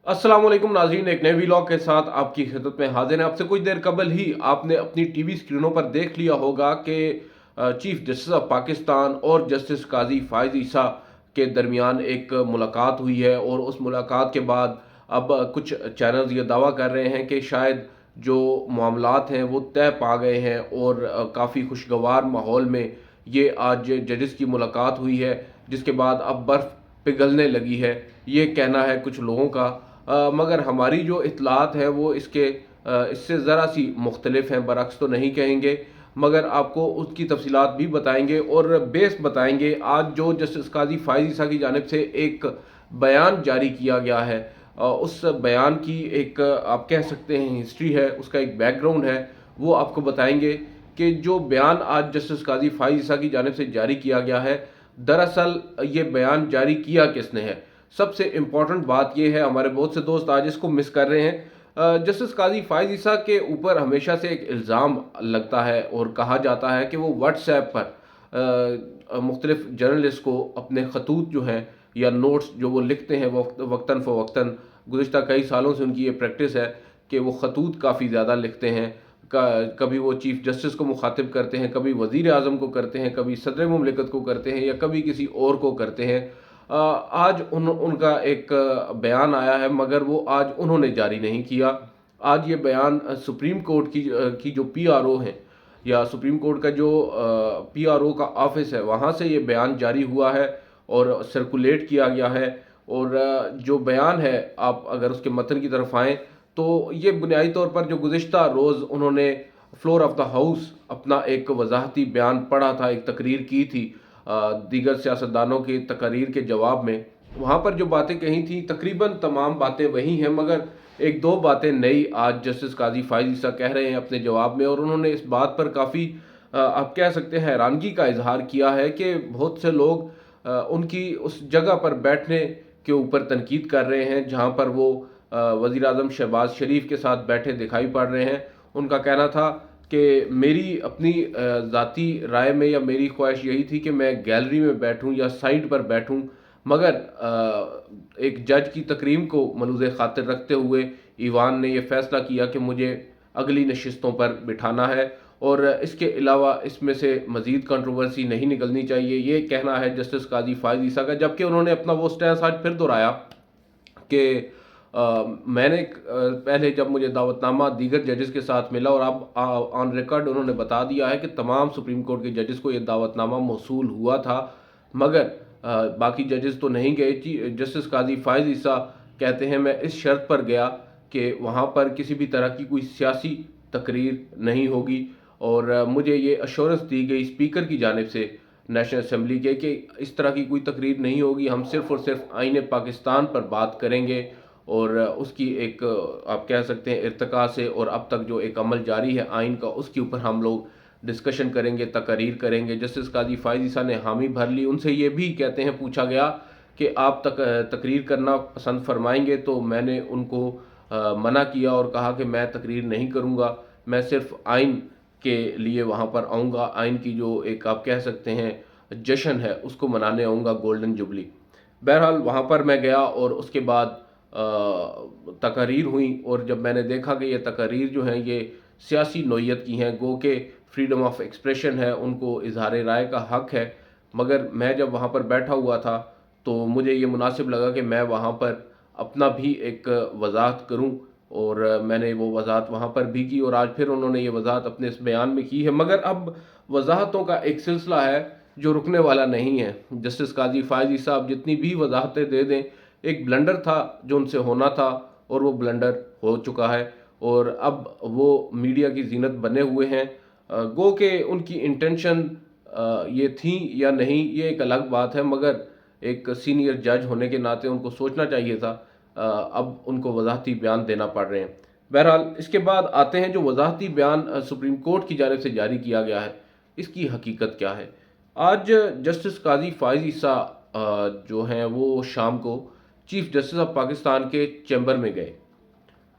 अस्सलाम वालेकुम नाज़रीन, एक नए व्लॉग के साथ आपकी खिदमत में हाजिर हैं। आपसे कुछ देर कबल ही आपने अपनी टीवी स्क्रीनों पर देख लिया होगा कि चीफ जस्टिस ऑफ पाकिस्तान और जस्टिस काजी फ़ाइज़ ईसा के दरमियान एक मुलाकात हुई है। और उस मुलाकात के बाद अब कुछ चैनल्स ये दावा कर रहे हैं कि शायद जो मामलात हैं वो तय पा गए हैं और काफ़ी खुशगवार माहौल में ये आज जजेस की मुलाकात हुई है, जिसके बाद अब बर्फ़ पिघलने लगी है, ये कहना है कुछ लोगों का। मगर हमारी जो इत्तलात है वो इससे ज़रा सी मुख्तलिफ हैं, बरअक्स तो नहीं कहेंगे, मगर आपको उसकी तफसीलात भी बताएंगे और बेस बताएंगे। आज जो जस्टिस काजी फ़ाइज़ ईसा की जानिब से एक बयान जारी किया गया है, उस बयान की एक आप कह सकते हैं हिस्ट्री है, उसका एक बैकग्राउंड है, वो आपको बताएंगे कि जो बयान आज जस्टिस काजी फ़ाइज़ ईसा की जानिब से जारी किया गया है, दरअसल ये बयान जारी किया किसने है। सबसे इम्पॉर्टेंट बात यह है, हमारे बहुत से दोस्त आज इसको मिस कर रहे हैं। जस्टिस काजी फ़ाइज़ ईसा के ऊपर हमेशा से एक इल्ज़ाम लगता है और कहा जाता है कि वो व्हाट्सएप पर मुख्तलिफ जर्नलिस्ट को अपने खतूत जो हैं या नोट्स जो वो लिखते हैं वक्तन फ़वक्तन, गुज़िश्ता कई सालों से उनकी ये प्रैक्टिस है कि वो खतूत काफ़ी ज़्यादा लिखते हैं। कभी वो चीफ़ जस्टिस को मुखातिब करते हैं, कभी वज़ीर आज़म को करते हैं, कभी सदर मुमलिकत को करते हैं या कभी किसी और को करते हैं। आज उनका एक बयान आया है, मगर वो आज उन्होंने जारी नहीं किया। आज ये बयान सुप्रीम कोर्ट की जो पीआरओ हैं या सुप्रीम कोर्ट का जो पीआरओ का ऑफिस है, वहाँ से ये बयान जारी हुआ है और सर्कुलेट किया गया है। और जो बयान है, आप अगर उसके मतन की तरफ आएँ तो ये बुनियादी तौर पर जो गुज़िश्ता रोज़ उन्होंने फ्लोर ऑफ द हाउस अपना एक वज़ाहती बयान पढ़ा था, एक तकरीर की थी दीगर सियासतदानों की तकारीर के जवाब में, वहाँ पर जो बातें कही थी तकरीबन तमाम बातें वही हैं, मगर एक दो बातें नई आज जस्टिस काजी फ़ाइज़ ईसा कह रहे हैं अपने जवाब में। और उन्होंने इस बात पर काफ़ी आप कह सकते हैं हैरानगी का इजहार किया है कि बहुत से लोग उनकी उस जगह पर बैठने के ऊपर तनकीद कर रहे हैं जहाँ पर वो वज़ीर आज़म शहबाज शरीफ के साथ बैठे दिखाई पड़ रहे हैं। उनका कहना था कि मेरी अपनी ज़ाती राय में या मेरी ख्वाहिश यही थी कि मैं गैलरी में बैठूं या साइड पर बैठूं, मगर एक जज की तकरीम को मलूज़ ख़ातिर रखते हुए ईवान ने यह फ़ैसला किया कि मुझे अगली नशिस्तों पर बिठाना है और इसके अलावा इसमें से मज़ीद कंट्रोवर्सी नहीं निकलनी चाहिए, ये कहना है जस्टिस काजी फ़ाइज़ ईसा का। जबकि उन्होंने अपना वो स्टैंस आज फिर दोहराया कि मैंने पहले जब मुझे दावतनामा दीगर जजेस के साथ मिला और अब ऑन रिकॉर्ड उन्होंने बता दिया है कि तमाम सुप्रीम कोर्ट के जजेस को ये दावतनामा मौसूल हुआ था, मगर बाकी जजेस तो नहीं गए। जस्टिस काजी फ़ाइज़ ईसा कहते हैं मैं इस शर्त पर गया कि वहाँ पर किसी भी तरह की कोई सियासी तकरीर नहीं होगी और मुझे ये अश्योरेंस दी गई स्पीकर की जानिब से नेशनल असम्बली के कि इस तरह की कोई तकरीर नहीं होगी, हम सिर्फ़ और सिर्फ आईन पाकिस्तान पर बात करेंगे। और उसकी एक आप कह सकते हैं इर्तिका से और अब तक जो एक अमल जारी है आइन का, उसके ऊपर हम लोग डिस्कशन करेंगे, तकरीर करेंगे। जस्टिस काजी फ़ाइज़ ईसा ने हामी भर ली। उनसे ये भी कहते हैं पूछा गया कि आप तकरीर करना पसंद फरमाएंगे, तो मैंने उनको मना किया और कहा कि मैं तकरीर नहीं करूँगा, मैं सिर्फ आइन के लिए वहाँ पर आऊँगा, आइन की जो एक आप कह सकते हैं जश्न है उसको मनाने आऊँगा, गोल्डन जुबली। बहरहाल वहाँ पर मैं गया और उसके बाद तकारीर हुई और जब मैंने देखा कि ये तकारीर जो हैं ये सियासी नोयत की हैं, गो के फ्रीडम ऑफ एक्सप्रेशन है, उनको इजहार राय का हक है, मगर मैं जब वहाँ पर बैठा हुआ था तो मुझे ये मुनासिब लगा कि मैं वहाँ पर अपना भी एक वजाहत करूँ और मैंने वो वजाहत वहाँ पर भी की और आज फिर उन्होंने ये वजाहत अपने इस बयान में की है। मगर अब वजाहतों का एक सिलसिला है जो रुकने वाला नहीं है। जस्टिस काजी फ़ाइज़ ईसा साहब जितनी भी वजाहतें दे दें, एक ब्लंडर था जो उनसे होना था और वो ब्लंडर हो चुका है और अब वो मीडिया की जीनत बने हुए हैं। गो के उनकी इंटेंशन ये थी या नहीं ये एक अलग बात है, मगर एक सीनियर जज होने के नाते उनको सोचना चाहिए था। अब उनको वजाहती बयान देना पड़ रहे हैं। बहरहाल इसके बाद आते हैं जो वजाहती बयान सुप्रीम कोर्ट की जानिब से जारी किया गया है, इसकी हकीकत क्या है। आज जस्टिस काजी फ़ाइज़ ईसा जो हैं वो शाम को चीफ जस्टिस ऑफ पाकिस्तान के चैम्बर में गए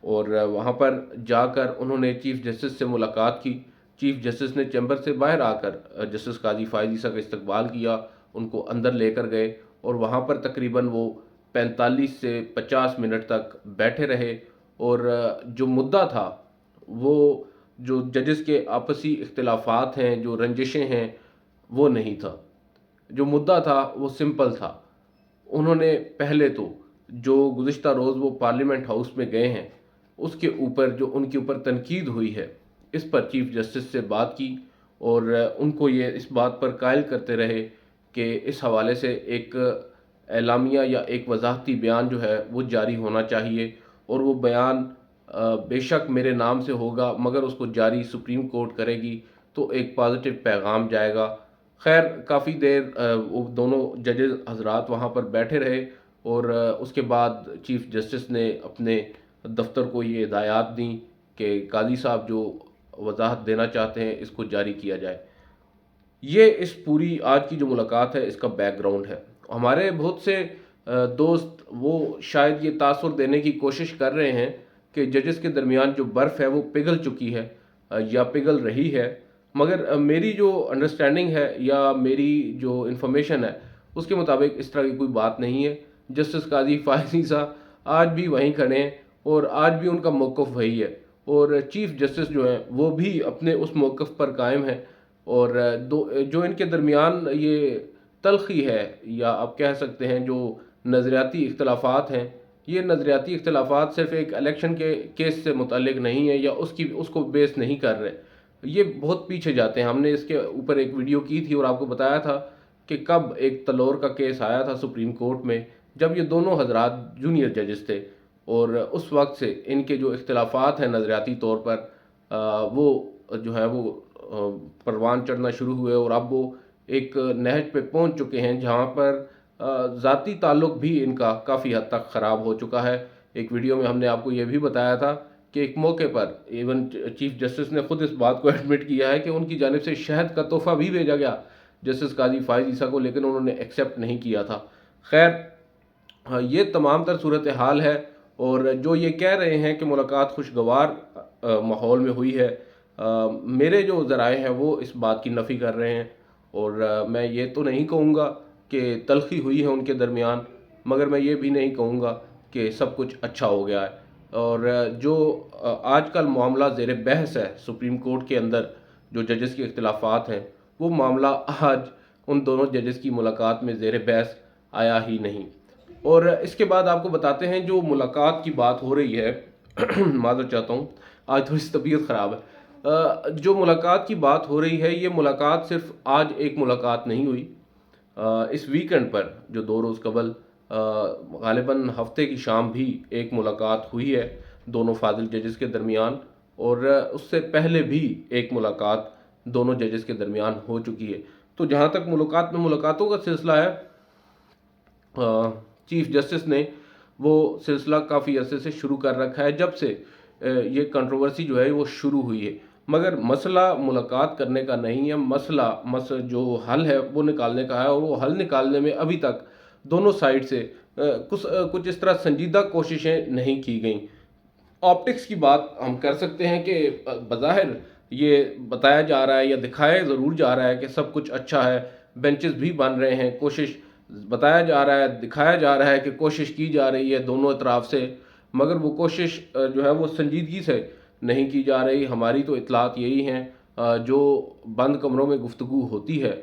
और वहाँ पर जाकर उन्होंने चीफ जस्टिस से मुलाकात की। चीफ जस्टिस ने चैम्बर से बाहर आकर जस्टिस काजी फ़ाइज़ ईसा का इस्तकबाल किया, उनको अंदर लेकर गए और वहाँ पर तकरीबन वो 45 سے 50 منٹ تک بیٹھے رہے، اور جو مدعا تھا وہ جو ججز کے آپسی اختلافات ہیں، جو رنجشیں ہیں، وہ نہیں تھا۔ جو مدعا تھا وہ سمپل تھا۔ انہوں نے پہلے تو جو گزشتہ روز وہ پارلیمنٹ ہاؤس میں گئے ہیں، اس کے اوپر جو ان کے اوپر تنقید ہوئی ہے، اس پر چیف جسٹس سے بات کی، اور ان کو یہ اس بات پر قائل کرتے رہے کہ اس حوالے سے ایک اعلامیہ یا ایک وضاحتی بیان جو ہے وہ جاری ہونا چاہیے، اور وہ بیان بے شک میرے نام سے ہوگا، مگر اس کو جاری سپریم کورٹ کرے گی تو ایک پازیٹیو پیغام جائے گا۔ خیر کافی دیر وہ دونوں ججز حضرات وہاں پر بیٹھے رہے، اور اس کے بعد چیف جسٹس نے اپنے دفتر کو یہ ہدایات دیں کہ قاضی صاحب جو وضاحت دینا چاہتے ہیں اس کو جاری کیا جائے۔ یہ اس پوری آج کی جو ملاقات ہے اس کا بیک گراؤنڈ ہے۔ ہمارے بہت سے دوست وہ شاید یہ تاثر دینے کی کوشش کر رہے ہیں کہ ججز کے درمیان جو برف ہے وہ پگھل چکی ہے یا پگھل رہی ہے، مگر میری جو انڈرسٹینڈنگ ہے یا میری جو انفارمیشن ہے اس کے مطابق اس طرح کی کوئی بات نہیں ہے۔ جسٹس قاضی فائز عیسیٰ آج بھی وہیں کھڑے ہیں، اور آج بھی ان کا موقف وہی ہے، اور چیف جسٹس جو ہیں وہ بھی اپنے اس موقف پر قائم ہیں، اور جو ان کے درمیان یہ تلخی ہے، یا آپ کہہ سکتے ہیں جو نظریاتی اختلافات ہیں، یہ نظریاتی اختلافات صرف ایک الیکشن کے کیس سے متعلق نہیں ہے، یا اس کو بیس نہیں کر رہے، یہ بہت پیچھے جاتے ہیں۔ ہم نے اس کے اوپر ایک ویڈیو کی تھی اور آپ کو بتایا تھا کہ کب ایک تلور کا کیس آیا تھا سپریم کورٹ میں، جب یہ دونوں حضرات جونیئر ججز تھے، اور اس وقت سے ان کے جو اختلافات ہیں نظریاتی طور پر وہ جو ہے وہ پروان چڑھنا شروع ہوئے، اور اب وہ ایک نہج پہ پہنچ چکے ہیں جہاں پر ذاتی تعلق بھی ان کا کافی حد تک خراب ہو چکا ہے۔ ایک ویڈیو میں ہم نے آپ کو یہ بھی بتایا تھا کہ ایک موقع پر ایون چیف جسٹس نے خود اس بات کو ایڈمٹ کیا ہے کہ ان کی جانب سے شہد کا تحفہ بھی بھیجا گیا جسٹس قاضی فائز عیسیٰ کو، لیکن انہوں نے ایکسیپٹ نہیں کیا تھا۔ خیر یہ تمام تر صورتحال ہے، اور جو یہ کہہ رہے ہیں کہ ملاقات خوشگوار ماحول میں ہوئی ہے، میرے جو ذرائع ہیں وہ اس بات کی نفی کر رہے ہیں، اور میں یہ تو نہیں کہوں گا کہ تلخی ہوئی ہے ان کے درمیان، مگر میں یہ بھی نہیں کہوں گا کہ سب کچھ اچھا ہو گیا ہے۔ اور جو آج کل معاملہ زیر بحث ہے سپریم کورٹ کے اندر، جو ججز کے اختلافات ہیں، وہ معاملہ آج ان دونوں ججز کی ملاقات میں زیر بحث آیا ہی نہیں۔ اور اس کے بعد آپ کو بتاتے ہیں جو ملاقات کی بات ہو رہی ہے معذرت چاہتا ہوں، آج تھوڑی سی طبیعت خراب ہے۔ جو ملاقات کی بات ہو رہی ہے، یہ ملاقات صرف آج ایک ملاقات نہیں ہوئی، اس ویکنڈ پر جو 2 روز قبل غالباً ہفتے کی شام بھی ایک ملاقات ہوئی ہے دونوں فاضل ججز کے درمیان، اور اس سے پہلے بھی ایک ملاقات دونوں ججز کے درمیان ہو چکی ہے۔ تو جہاں تک ملاقاتوں کا سلسلہ ہے، چیف جسٹس نے وہ سلسلہ کافی عرصے سے شروع کر رکھا ہے، جب سے یہ کنٹروورسی جو ہے وہ شروع ہوئی ہے، مگر مسئلہ ملاقات کرنے کا نہیں ہے، مسئلہ جو حل ہے وہ نکالنے کا ہے، اور وہ حل نکالنے میں ابھی تک دونوں سائڈ سے کچھ اس طرح سنجیدہ کوششیں نہیں کی گئیں۔ آپٹکس کی بات ہم کر سکتے ہیں کہ بظاہر یہ بتایا جا رہا ہے یا دکھایا ضرور جا رہا ہے کہ سب کچھ اچھا ہے، بینچز بھی بن رہے ہیں، کوشش بتایا جا رہا ہے، دکھایا جا رہا ہے کہ کوشش کی جا رہی ہے دونوں اطراف سے، مگر وہ کوشش جو ہے وہ سنجیدگی سے نہیں کی جا رہی۔ ہماری تو اطلاعات یہی ہیں، جو بند کمروں میں گفتگو ہوتی ہے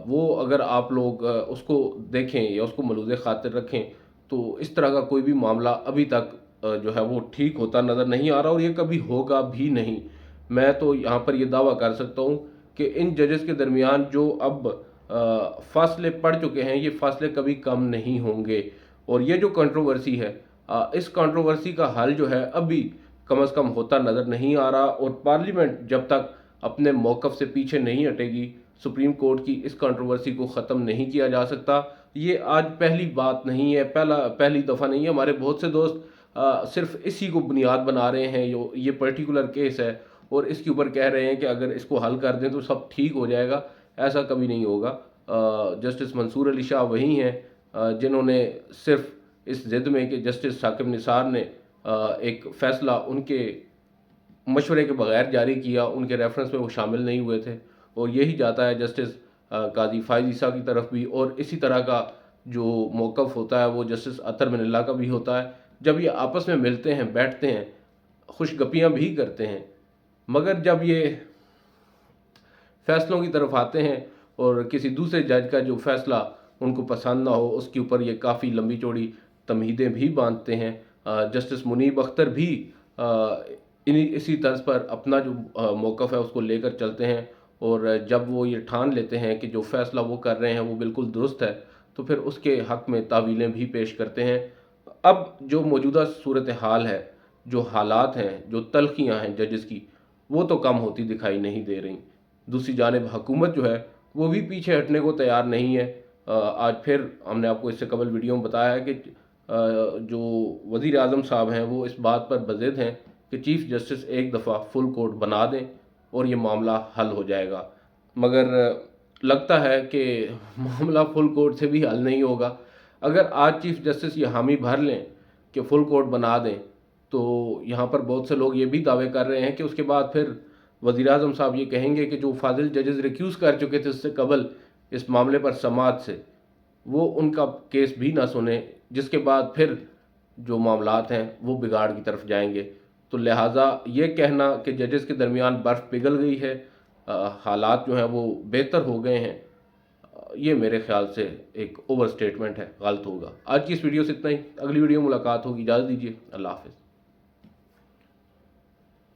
وہ اگر آپ لوگ اس کو دیکھیں یا اس کو ملوز خاطر رکھیں تو اس طرح کا کوئی بھی معاملہ ابھی تک جو ہے وہ ٹھیک ہوتا نظر نہیں آ رہا، اور یہ کبھی ہوگا بھی نہیں۔ میں تو یہاں پر یہ دعویٰ کر سکتا ہوں کہ ان ججز کے درمیان جو اب فاصلے پڑ چکے ہیں، یہ فاصلے کبھی کم نہیں ہوں گے، اور یہ جو کنٹروورسی ہے، اس کنٹروورسی کا حل جو ہے ابھی کم از کم ہوتا نظر نہیں آ رہا، اور پارلیمنٹ جب تک اپنے موقف سے پیچھے نہیں ہٹے گی، سپریم کورٹ کی اس کنٹروورسی کو ختم نہیں کیا جا سکتا۔ یہ آج پہلی بات نہیں ہے، پہلی دفعہ نہیں ہے، ہمارے بہت سے دوست صرف اسی کو بنیاد بنا رہے ہیں، یہ پرٹیکولر کیس ہے، اور اس کے اوپر کہہ رہے ہیں کہ اگر اس کو حل کر دیں تو سب ٹھیک ہو جائے گا۔ ایسا کبھی نہیں ہوگا۔ جسٹس منصور علی شاہ وہی ہیں جنہوں نے صرف اس ضد میں کہ جسٹس ثاقب نثار نے ایک فیصلہ ان کے مشورے کے بغیر جاری کیا، ان کے ریفرنس میں وہ شامل نہیں ہوئے تھے، اور یہی جاتا ہے جسٹس قاضی فائز عیسیٰ کی طرف بھی، اور اسی طرح کا जो मौक़िफ़ होता है वो जस्टिस अतर मिनल्ला का भी होता है। जब ये आपस में मिलते हैं, बैठते हैं, खुशगपियाँ भी करते हैं, मगर जब ये फैसलों की तरफ आते हैं और किसी दूसरे जज का जो फैसला उनको पसंद ना हो उसके ऊपर ये काफ़ी लंबी चौड़ी तमहीदें भी बांधते हैं। जस्टिस मुनीब अख्तर भी इसी तर्ज पर अपना जो मौक़िफ़ है उसको लेकर चलते हैं, और जब वो ये ठान लेते हैं कि जो फ़ैसला वो कर रहे हैं वो बिल्कुल दुरुस्त है, तो फिर उसके हक़ में तावीलें भी पेश करते हैं। अब जो मौजूदा सूरत हाल है, जो हालात हैं, जो तल्ख़ियाँ हैं जजेस की, वो तो कम होती दिखाई नहीं दे रही। दूसरी जानिब हुकूमत जो है वो भी पीछे हटने को तैयार नहीं है। आज फिर हमने आपको इससे कबल वीडियो में बताया है कि जो वज़ीर आज़म साहब हैं वो इस बात पर बज़िद हैं कि चीफ़ जस्टिस एक दफ़ा फुल कोर्ट बना दें और ये मामला हल हो जाएगा, मगर लगता है कि मामला फुल कोर्ट से भी हल नहीं होगा। अगर आज चीफ़ जस्टिस ये हामी भर लें कि फुल कोर्ट बना दें, तो यहाँ पर बहुत से लोग ये भी दावे कर रहे हैं कि उसके बाद फिर वज़ीर आज़म साहब ये कहेंगे कि जो फाजिल जजेस रिक्यूज़ कर चुके थे उससे कबल इस मामले पर समाअत से, वो उनका केस भी ना सुने, जिसके बाद फिर जो मामलात हैं वो बिगाड़ की तरफ जाएंगे। तो लिहाजा ये कहना कि जजेस के दरमियान बर्फ़ पिघल गई है, हालात जो हैं वो बेहतर हो गए हैं, ये मेरे ख्याल से एक ओवर स्टेटमेंट है, गलत होगा। आज की इस वीडियो से इतना ही। अगली वीडियो मुलाकात होगी, इजाज़त दीजिए, अल्लाह हाफ़िज़।